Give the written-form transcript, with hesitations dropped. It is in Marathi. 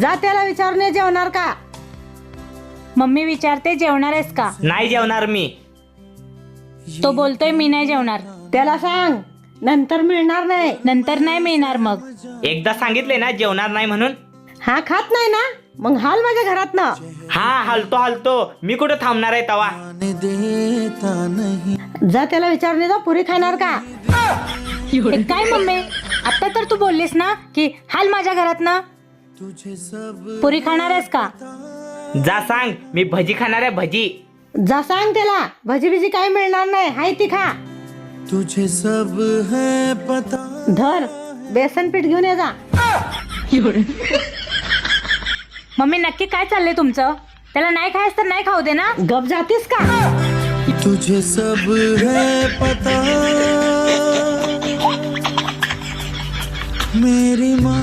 जा त्याला विचारणे जेवणार का. मम्मी विचारते जेवणार आहेस का. नाही जेवणार मी. तो बोलतोय मी नाही जेवणार. त्याला सांग नंतर मिळणार नाही. नंतर नाही मिळणार. मग एकदा सांगितले ना जेवणार नाही म्हणून. हा खात नाही ना मग हाल माझ्या घरात ना. हा हलतो मी कुठं थांबणार आहे तवा. जा त्याला विचारणे जा पुरी खाणार का. हे काय मम्मी, आता तर तू बोललीस ना की हाल माझ्या घरात ना. पुरी खाणार आहेस का. जा सांग मी भजी खाणार आहे भजी. जा सांग त्याला भजी बिजी काही मिळणार नाही. हाय ती खा. तुझे सब है पता. धर बेसन पीठ घेऊन ये जा. मम्मी नक्की काय चाललंय तुमचं. त्याला नाही खायस तर नाही खाऊ दे ना. गप जातीस का. तुझे सब है पता. मेरी माँ